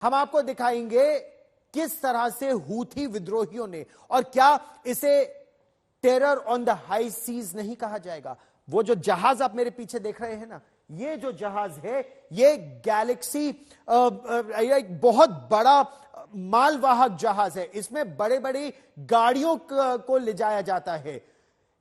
हम आपको दिखाएंगे किस तरह से हूथी विद्रोहियों ने, और क्या इसे terror on the high seas नहीं कहा जाएगा। वो जो जहाज आप मेरे पीछे देख रहे हैं ना, ये जो जहाज है ये गैलेक्सी एक बहुत बड़ा मालवाहक जहाज है। इसमें बड़े बड़ी गाड़ियों को ले जाया जाता है।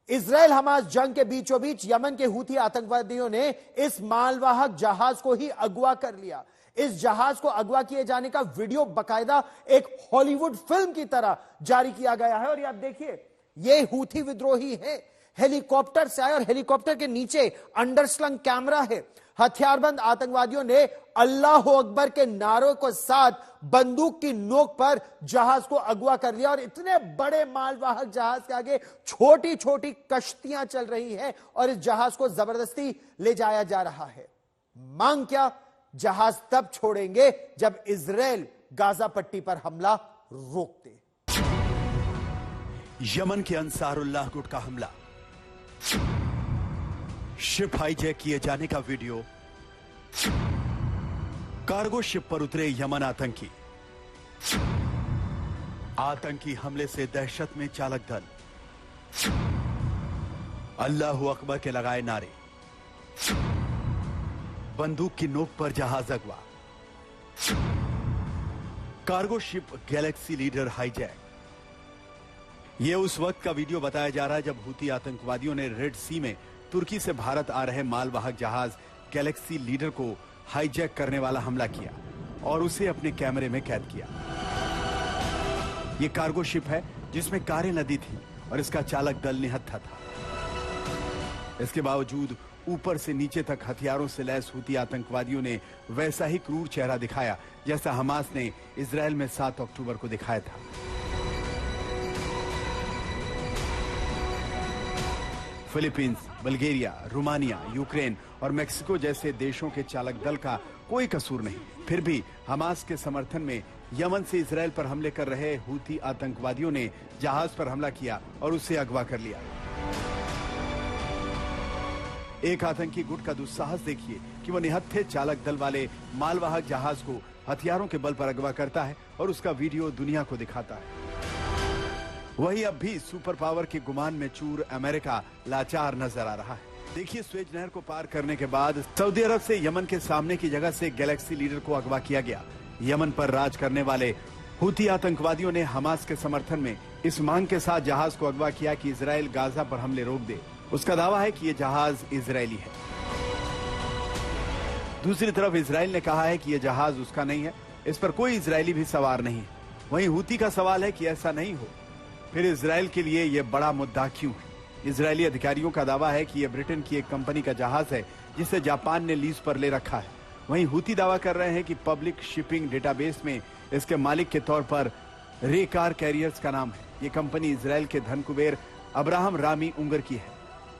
इजराइल हमास जंग के बीचों बीच यमन के हूथी आतंकवादियों ने इस मालवाहक जहाज को ही अगवा कर लिया। इस जहाज को अगवा किए जाने का वीडियो बकायदा एक हॉलीवुड फिल्म की तरह जारी किया गया है। और ये आप देखिए, ये हूथी विद्रोही है, हेलीकॉप्टर से आए और हेलीकॉप्टर के नीचे अंडरस्लंग कैमरा है। हथियारबंद आतंकवादियों ने अल्लाह अकबर के नारों को साथ बंदूक की नोक पर जहाज को अगवा कर लिया। और इतने बड़े मालवाहक जहाज के आगे छोटी छोटी कश्तियां चल रही हैं और इस जहाज को जबरदस्ती ले जाया जा रहा है। मांग क्या? जहाज तब छोड़ेंगे जब इजराइल गाजा पट्टी पर हमला रोक दे। यमन के अंसारुल्लाह गुट का हमला, शिप हाईजैक किए जाने का वीडियो, कार्गो शिप पर उतरे यमन आतंकी, आतंकी हमले से दहशत में चालक दल, अल्लाहू अकबर के लगाए नारे, बंदूक की नोक पर जहाज अगवा, cargo ship Galaxy leader hijack. यह उस वक्त का वीडियो बताया जा रहा है जब हूथी आतंकवादियों ने रेड सी में तुर्की से भारत आ रहे मालवाहक जहाज गैलेक्सी लीडर को हाईजैक करने वाला हमला किया और उसे अपने कैमरे में कैद किया। यह कार्गो शिप है जिसमें कारें लदी थी और इसका चालक दल निहत्था था। इसके बावजूद ऊपर से नीचे तक हथियारों से लैस हूथी आतंकवादियों ने वैसा ही क्रूर चेहरा दिखाया जैसा हमास ने इजराइल में 7 अक्टूबर को दिखाया था। फिलीपींस, बल्गेरिया, रोमानिया, यूक्रेन और मेक्सिको जैसे देशों के चालक दल का कोई कसूर नहीं, फिर भी हमास के समर्थन में यमन से इजराइल पर हमले कर रहे हूथी आतंकवादियों ने जहाज पर हमला किया और उसे अगवा कर लिया। एक आतंकी गुट का दुस्साहस देखिए कि वह निहत्थे चालक दल वाले मालवाहक जहाज को हथियारों के बल पर अगवा करता है और उसका वीडियो दुनिया को दिखाता है। वही अब भी सुपर पावर के गुमान में चूर अमेरिका लाचार नजर आ रहा है। देखिए, स्वेज नहर को पार करने के बाद सऊदी अरब से यमन के सामने की जगह से गैलेक्सी लीडर को अगवा किया गया। यमन पर राज करने वाले हूथी आतंकवादियों ने हमास के समर्थन में इस मांग के साथ जहाज को अगवा किया कि इजराइल गाजा पर हमले रोक दे। उसका दावा है कि यह जहाज इजरायली है। दूसरी तरफ इजराइल ने कहा है कि यह जहाज उसका नहीं है, इस पर कोई इजरायली भी सवार नहीं है। वहीं हूथी का सवाल है कि ऐसा नहीं हो, फिर इजराइल के लिए यह बड़ा मुद्दा क्यों है? इजरायली अधिकारियों का दावा है कि यह ब्रिटेन की एक कंपनी का जहाज है जिसे जापान ने लीज पर ले रखा है। वहीं हूथी दावा कर रहे हैं कि पब्लिक शिपिंग डेटाबेस में इसके मालिक के तौर पर रे कार कैरियर्स का नाम है। यह कंपनी इजराइल के धन कुबेर अब्राहम रामी उंगर की है,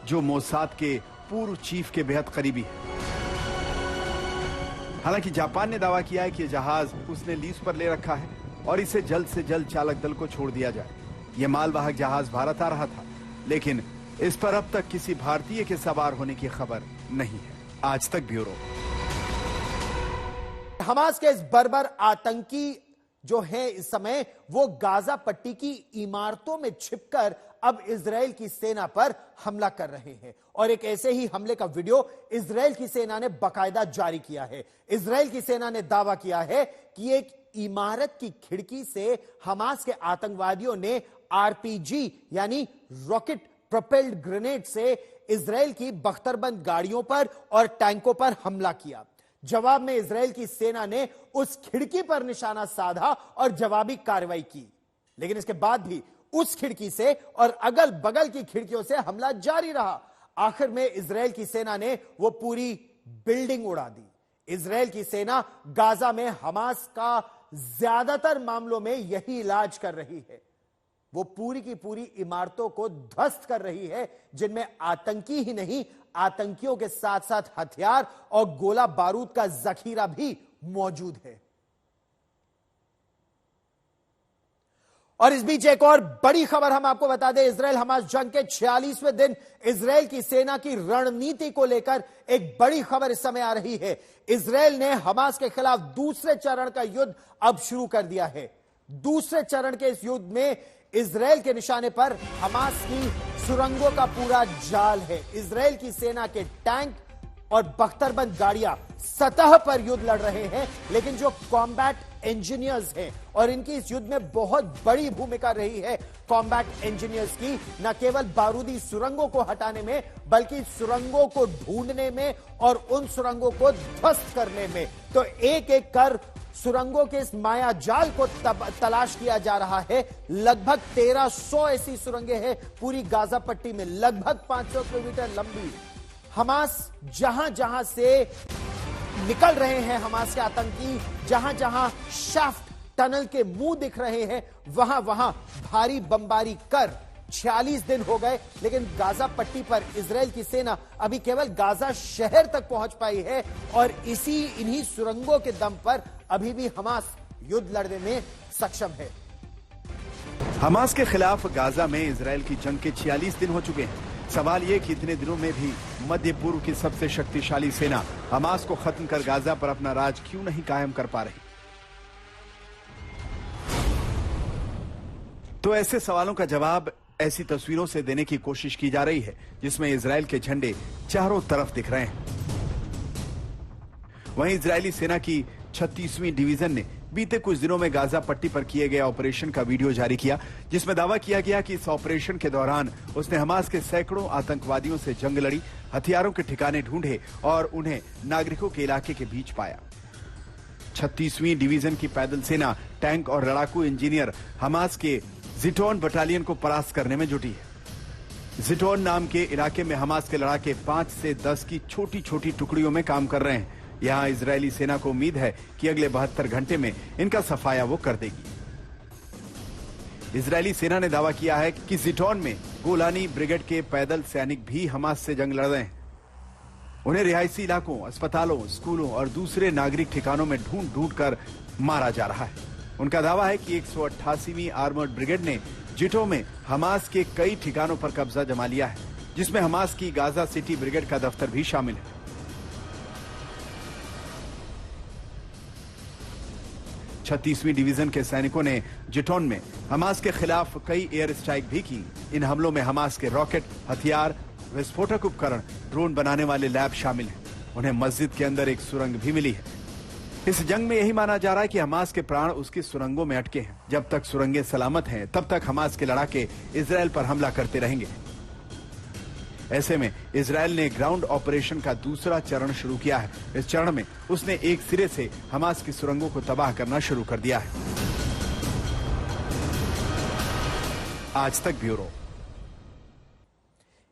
जो मोसाद के पूर्व चीफ के बेहद करीबी है। हालांकि जापान ने दावा किया है कि यह जहाज उसने लीज पर ले रखा है और इसे जल्द से जल्द चालक दल को छोड़ दिया जाए। यह मालवाहक जहाज भारत आ रहा था, लेकिन इस पर अब तक किसी भारतीय के सवार होने की खबर नहीं है। आज तक ब्यूरो। हमास के इस बर्बर आतंकी जो है इस समय वो गाजा पट्टी की इमारतों में छिपकर अब इजराइल की सेना पर हमला कर रहे हैं। और एक ऐसे ही हमले का वीडियो इजराइल की सेना ने बकायदा जारी किया है। इजराइल की सेना ने दावा किया है कि एक इमारत की खिड़की से हमास के आतंकवादियों ने आरपीजी यानी रॉकेट प्रोपेल्ड ग्रेनेड से इजराइल की बख्तरबंद गाड़ियों पर और टैंकों पर हमला किया। जवाब में इजराइल की सेना ने उस खिड़की पर निशाना साधा और जवाबी कार्रवाई की, लेकिन इसके बाद भी उस खिड़की से और अगल बगल की खिड़कियों से हमला जारी रहा। आखिर में इजराइल की सेना ने वो पूरी बिल्डिंग उड़ा दी। इजराइल की सेना गाजा में हमास का ज्यादातर मामलों में यही इलाज कर रही है। वो पूरी की पूरी इमारतों को ध्वस्त कर रही है, जिनमें आतंकी ही नहीं, आतंकियों के साथ साथ हथियार और गोला बारूद का जखीरा भी मौजूद है। और इस बीच एक और बड़ी खबर हम आपको बता दें, इजराइल हमास जंग के 46वें दिन इजराइल की सेना की रणनीति को लेकर एक बड़ी खबर इस समय आ रही है। इजराइल ने हमास के खिलाफ दूसरे चरण का युद्ध अब शुरू कर दिया है। दूसरे चरण के इस युद्ध में इजराइल के निशाने पर हमास की सुरंगों का पूरा जाल है। इजराइल की सेना के टैंक और बख्तरबंद गाड़ियां सतह पर युद्ध लड़ रहे हैं, लेकिन जो कॉम्बैट इंजीनियर्स हैं, और इनकी इस युद्ध में बहुत बड़ी भूमिका रही है कॉम्बैट इंजीनियर्स की, न केवल बारूदी सुरंगों को हटाने में बल्कि सुरंगों को ढूंढने में और उन सुरंगों को ध्वस्त करने में। तो एक एक कर सुरंगों के इस माया जाल को तलाश किया जा रहा है। लगभग 1300 ऐसी सुरंगें हैं पूरी गाजा पट्टी में, लगभग 500 किलोमीटर लंबी। हमास जहां जहां से निकल रहे हैं, हमास के आतंकी जहां जहां शाफ्ट टनल के मुंह दिख रहे हैं, वहां वहां भारी बमबारी कर 46 दिन हो गए, लेकिन गाजा पट्टी पर इजराइल की सेना अभी केवल गाजा शहर तक पहुंच पाई है और इन्हीं सुरंगों के दम पर अभी भी हमास युद्ध लड़ने में सक्षम है। हमास के खिलाफ गाजा में इजराइल की जंग के 46 दिन हो चुके हैं। सवाल यह कि इतने दिनों में भी मध्य पूर्व की सबसे शक्तिशाली सेना हमास को खत्म कर गाजा पर अपना राज क्यों नहीं कायम कर पा रही। तो ऐसे सवालों का जवाब ऐसी तस्वीरों से देने की कोशिश की जा रही है जिसमें इजराइल के झंडे चारों तरफ दिख रहे हैं। वहीं इजरायली सेना की 36वीं डिवीजन ने बीते कुछ दिनों में गाजा पट्टी पर किए गए ऑपरेशन का वीडियो जारी किया, जिसमें दावा किया गया कि इस ऑपरेशन के दौरान उसने हमास के सैकड़ों आतंकवादियों से जंग लड़ी, हथियारों के ठिकाने ढूंढे और उन्हें नागरिकों के इलाके के बीच पाया। 36वीं डिवीजन की पैदल सेना, टैंक और लड़ाकू इंजीनियर हमास के जिटोन बटालियन को परास्त करने में जुटी है। जिटोन नाम के इलाके में हमास के लड़ाके 5 से 10 की छोटी छोटी टुकड़ियों में काम कर रहे हैं। यहां इजरायली सेना को उम्मीद है कि अगले 72 घंटे में इनका सफाया वो कर देगी। इजरायली सेना ने दावा किया है कि जिटोन में गोलानी ब्रिगेड के पैदल सैनिक भी हमास से जंग लड़ रहे हैं। उन्हें रिहायशी इलाकों, अस्पतालों, स्कूलों और दूसरे नागरिक ठिकानों में ढूंढ ढूंढ कर मारा जा रहा है। उनका दावा है कि 188वीं आर्मर्ड ब्रिगेड ने जिटो में हमास के कई ठिकानों पर कब्जा जमा लिया है, जिसमें हमास की गाजा सिटी ब्रिगेड का दफ्तर भी शामिल है। 36वीं डिवीजन के सैनिकों ने जिटोन में हमास के खिलाफ कई एयर स्ट्राइक भी की। इन हमलों में हमास के रॉकेट, हथियार, विस्फोटक उपकरण, ड्रोन बनाने वाले लैब शामिल हैं। उन्हें मस्जिद के अंदर एक सुरंग भी मिली है। इस जंग में यही माना जा रहा है कि हमास के प्राण उसकी सुरंगों में अटके हैं। जब तक सुरंगें सलामत हैं, तब तक हमास के लड़ाके इजराइल पर हमला करते रहेंगे। ऐसे में इजराइल ने ग्राउंड ऑपरेशन का दूसरा चरण शुरू किया है। इस चरण में उसने एक सिरे से हमास की सुरंगों को तबाह करना शुरू कर दिया है। आज तक ब्यूरो।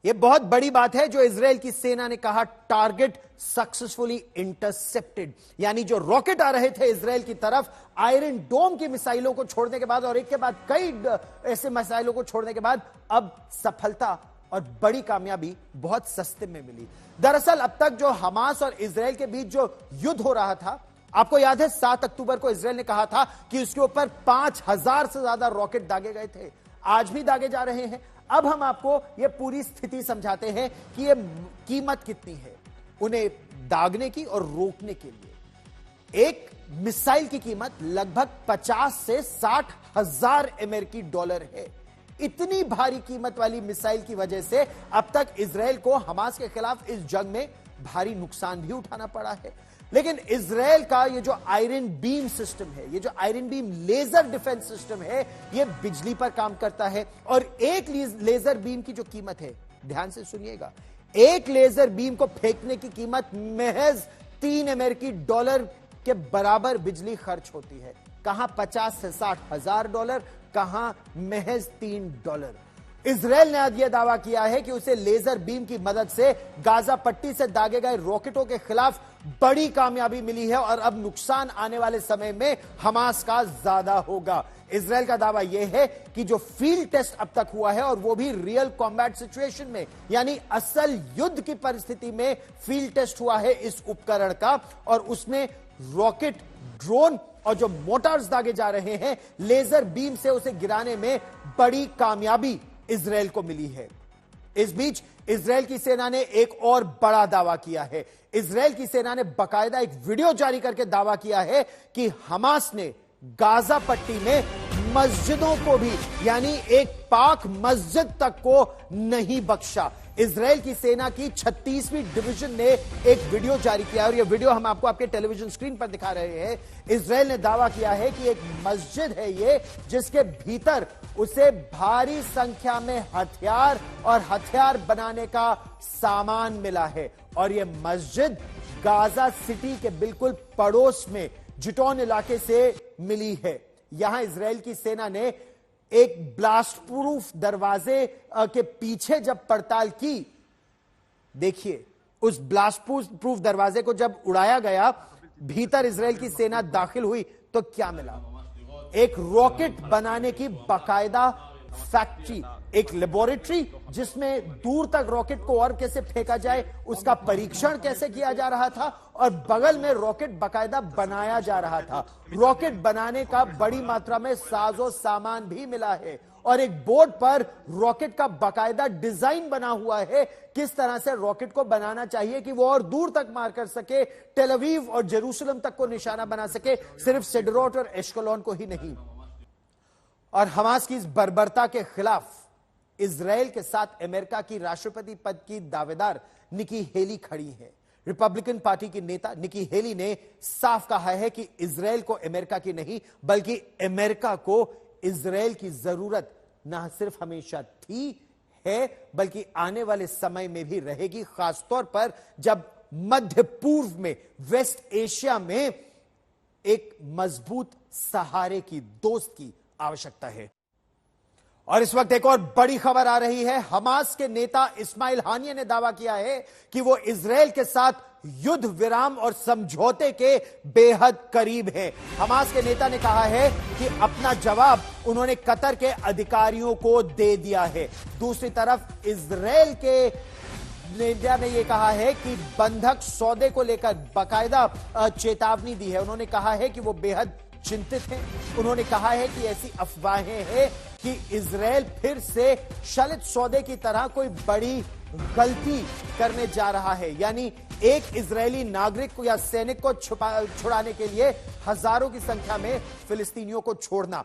यह बहुत बड़ी बात है जो इजराइल की सेना ने कहा, टारगेट सक्सेसफुली इंटरसेप्टेड। यानी जो रॉकेट आ रहे थे इजराइल की तरफ आयरन डोम की मिसाइलों को छोड़ने के बाद और एक के बाद कई ऐसे मिसाइलों को छोड़ने के बाद अब सफलता और बड़ी कामयाबी बहुत सस्ते में मिली। दरअसल अब तक जो हमास और इजराइल के बीच जो युद्ध हो रहा था, आपको याद है 7 अक्टूबर को इजराइल ने कहा था कि उसके ऊपर 5000 से ज्यादा रॉकेट दागे गए थे। आज भी दागे जा रहे हैं। अब हम आपको यह पूरी स्थिति समझाते हैं कि यह कीमत कितनी है उन्हें दागने की और रोकने के लिए। एक मिसाइल की कीमत लगभग 50 से 60 हजार अमेरिकी डॉलर है। इतनी भारी कीमत वाली मिसाइल की वजह से अब तक इजराइल को हमास के खिलाफ इस जंग में भारी नुकसान भी उठाना पड़ा है। लेकिन इजराइल का ये जो आयरन बीम सिस्टम है, ये जो Iron Beam laser defence system है, ये बिजली पर काम करता है और एक लेजर बीम की जो कीमत है, ध्यान से सुनिएगा, एक लेजर बीम को फेंकने की कीमत महज 3 अमेरिकी डॉलर के बराबर बिजली खर्च होती है। कहां 50 से 60 हजार डॉलर, कहां महज $3। इजराइल ने आज यह दावा किया है कि उसे लेजर बीम की मदद से गाजा पट्टी से दागे गए रॉकेटों के खिलाफ बड़ी कामयाबी मिली है और अब नुकसान आने वाले समय में हमास का ज्यादा होगा। इजराइल का दावा यह है कि जो फील्ड टेस्ट अब तक हुआ है और वो भी रियल कॉम्बैट सिचुएशन में, यानी असल युद्ध की परिस्थिति में फील्ड टेस्ट हुआ है इस उपकरण का, और उसमें रॉकेट, ड्रोन और जो मोटार्स दागे जा रहे हैं, लेजर बीम से उसे गिराने में बड़ी कामयाबी इजराइल को मिली है। इस बीच इजराइल की सेना ने एक और बड़ा दावा किया है। इजराइल की सेना ने बाकायदा एक वीडियो जारी करके दावा किया है कि हमास ने गाजा पट्टी में मस्जिदों को भी, यानी एक पाक मस्जिद तक को नहीं बख्शा। इजराइल की सेना की 36वीं डिवीजन ने एक वीडियो जारी किया और यह वीडियो हम आपको आपके टेलीविजन स्क्रीन पर दिखा रहे हैं। इजराइल ने दावा किया है कि एक मस्जिद है ये, जिसके भीतर उसे भारी संख्या में हथियार और हथियार बनाने का सामान मिला है और यह मस्जिद गाजा सिटी के बिल्कुल पड़ोस में जिटौन इलाके से मिली है। यहां इजराइल की सेना ने एक ब्लास्ट प्रूफ दरवाजे के पीछे जब पड़ताल की, देखिए उस ब्लास्ट प्रूफ दरवाजे को जब उड़ाया गया, भीतर इजराइल की सेना दाखिल हुई तो क्या मिला? एक रॉकेट बनाने की बाकायदा फैक्ट्री, एक लेबोरेटरी जिसमें दूर तक रॉकेट को और कैसे फेंका जाए उसका परीक्षण कैसे किया जा रहा था और बगल में रॉकेट बाकायदा बनाया जा रहा था। रॉकेट बनाने का बड़ी मात्रा में साजो सामान भी मिला है और एक बोर्ड पर रॉकेट का बाकायदा डिजाइन बना हुआ है, किस तरह से रॉकेट को बनाना चाहिए कि वो और दूर तक मार कर सके, टेल अवीव और जेरूसलम तक को निशाना बना सके, सिर्फ सिडरोट और एश्कलोन को ही नहीं। और हमास की इस बर्बरता के खिलाफ इजराइल के साथ अमेरिका की राष्ट्रपति पद की दावेदार निकी हेली खड़ी है। रिपब्लिकन पार्टी की नेता निकी हेली ने साफ कहा है कि इजराइल को अमेरिका की नहीं बल्कि अमेरिका को इजराइल की जरूरत न सिर्फ हमेशा थी है बल्कि आने वाले समय में भी रहेगी, खासतौर पर जब मध्य पूर्व में, वेस्ट एशिया में एक मजबूत सहारे की, दोस्त की आवश्यकता है। और इस वक्त एक और बड़ी खबर आ रही है। हमास के नेता इस्माइल हानिया ने दावा किया है कि वो इजराइल के साथ युद्ध विराम और समझौते के बेहद करीब है। हमास के नेता ने कहा है कि अपना जवाब उन्होंने कतर के अधिकारियों को दे दिया है। दूसरी तरफ इजराइल के नेता ने यह कहा है कि बंधक सौदे को लेकर बाकायदा चेतावनी दी है। उन्होंने कहा है कि वो बेहद चिंतित हैं। उन्होंने कहा है कि ऐसी अफवाहें हैं कि इजराइल फिर से शलित सौदे की तरह कोई बड़ी गलती करने जा रहा है, यानी एक इजरायली नागरिक को या सैनिक को छुड़ाने के लिए हजारों की संख्या में फिलिस्तीनियों को छोड़ना।